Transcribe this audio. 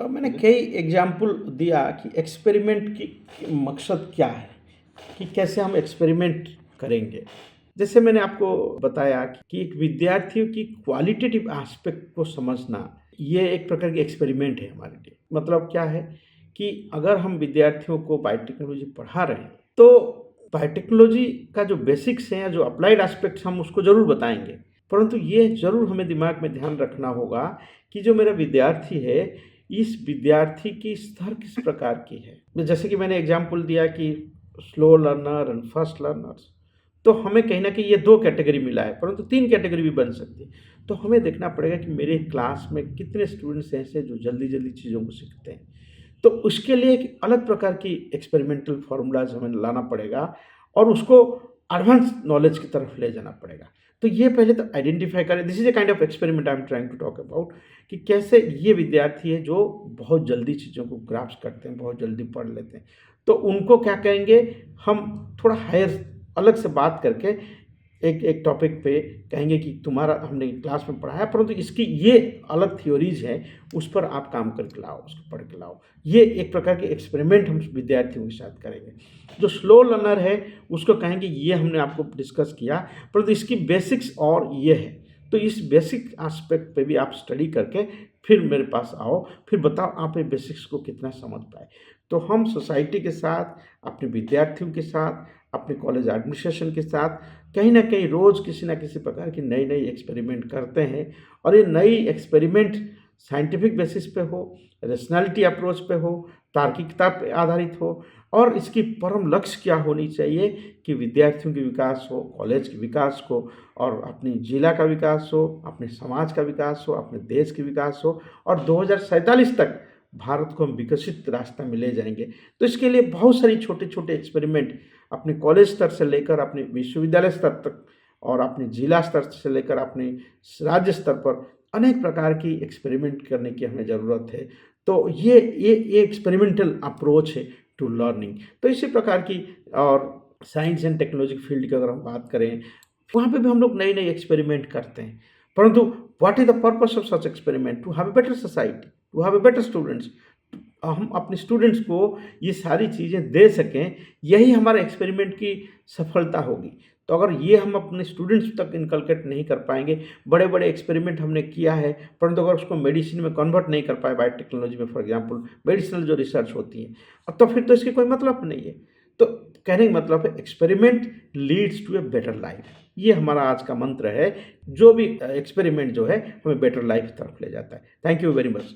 मैंने कई एग्जाम्पल दिया कि एक्सपेरिमेंट की मकसद क्या है, कि कैसे हम एक्सपेरिमेंट करेंगे। जैसे मैंने आपको बताया कि एक विद्यार्थियों की क्वालिटेटिव एस्पेक्ट को समझना, ये एक प्रकार की एक्सपेरिमेंट है हमारे लिए। मतलब क्या है कि अगर हम विद्यार्थियों को बायोटेक्नोलॉजी पढ़ा रहे हैं, तो बायोटेक्नोलॉजी का जो बेसिक्स हैं या जो अप्लाइड एस्पेक्ट्स हम उसको ज़रूर बताएँगे। परंतु ये ज़रूर हमें दिमाग में ध्यान रखना होगा कि जो मेरा विद्यार्थी है, इस विद्यार्थी की स्तर किस प्रकार की है। जैसे कि मैंने एग्जाम्पल दिया कि slow learner and fast learners, तो हमें कहीं न कहीं ये 2 कैटेगरी मिला है, परंतु 3 कैटेगरी भी बन सकती है। तो हमें देखना पड़ेगा कि मेरे क्लास में कितने स्टूडेंट्स ऐसे जो जल्दी-जल्दी चीज़ों को सीखते हैं। तो उसके लिए एक अलग प्रकार की एक्सपेरिमेंटल फ़ॉर्मूलाज़ हमें लाना पड़ेगा और उसको एडवांस नॉलेज की तरफ ले जाना पड़ेगा। तो ये पहले तो आइडेंटिफ़ाई करें, this is a kind of experiment I am trying to talk about, कि कैसे ये विद्यार्थी है जो बहुत जल्दी चीज़ों को ग्रास्प करते हैं, बहुत जल्दी पढ़ लेते हैं। तो उनको क्या करेंगे, हम थोड़ा हायर अलग से बात करके एक एक टॉपिक पे कहेंगे कि तुम्हारा हमने क्लास में पढ़ाया, परंतु इसकी ये अलग थ्योरीज हैं, उस पर आप काम करके लाओ, उसको पढ़ के लाओ। ये एक प्रकार के एक्सपेरिमेंट हम विद्यार्थियों के साथ करेंगे। जो स्लो लर्नर है उसको कहेंगे ये हमने आपको डिस्कस किया, परंतु इसकी बेसिक्स और ये है, तो इस बेसिक एस्पेक्ट पे भी आप स्टडी करके फिर मेरे पास आओ, फिर बताओ आप ये बेसिक्स को कितना समझ पाए। तो हम सोसाइटी के साथ, अपने विद्यार्थियों के साथ, अपने कॉलेज एडमिनिस्ट्रेशन के साथ कहीं न कहीं रोज़ किसी न किसी प्रकार की नई-नई एक्सपेरिमेंट करते हैं, और ये नई एक्सपेरिमेंट साइंटिफिक बेसिस पे हो, रैशनैलिटी अप्रोच पे हो, तार्किकता पे आधारित हो, और इसकी परम लक्ष्य क्या होनी चाहिए कि विद्यार्थियों के विकास हो, कॉलेज के विकास हो, और अपनी जिला का विकास हो, अपने समाज का विकास हो, अपने देश के विकास हो, और 2047 तक भारत को हम विकसित रास्ता में ले जाएँगे। तो इसके लिए बहुत सारी छोटे-छोटे एक्सपेरिमेंट अपने कॉलेज स्तर से लेकर अपने विश्वविद्यालय स्तर तक, और अपने जिला स्तर से लेकर अपने राज्य स्तर पर अनेक प्रकार की एक्सपेरिमेंट करने की हमें ज़रूरत है। तो ये एक्सपेरिमेंटल अप्रोच है टू लर्निंग। तो इसी प्रकार की, और साइंस एंड टेक्नोलॉजी फील्ड की अगर हम बात करें, वहाँ पे भी हम लोग नई-नई एक्सपेरिमेंट करते हैं। परंतु what is the purpose of such experiment? To have a better society, to have a better students. हम अपने स्टूडेंट्स को ये सारी चीज़ें दे सकें, यही हमारे एक्सपेरिमेंट की सफलता होगी। तो अगर ये हम अपने स्टूडेंट्स तक इनकलकेट नहीं कर पाएँगे, बड़े-बड़े एक्सपेरिमेंट हमने किया है, परंतु अगर उसको मेडिसिन में कन्वर्ट नहीं कर पाए, बायोटेक्नोलॉजी में फॉर एग्ज़ाम्पल मेडिसिनल जो रिसर्च होती है, तो फिर तो इसकी कोई मतलब नहीं है। तो कहने का मतलब है experiment leads to a better life. ये हमारा आज का मंत्र है, जो भी एक्सपेरिमेंट जो है हमें बेटर लाइफ की तरफ ले जाता है। Thank you very much.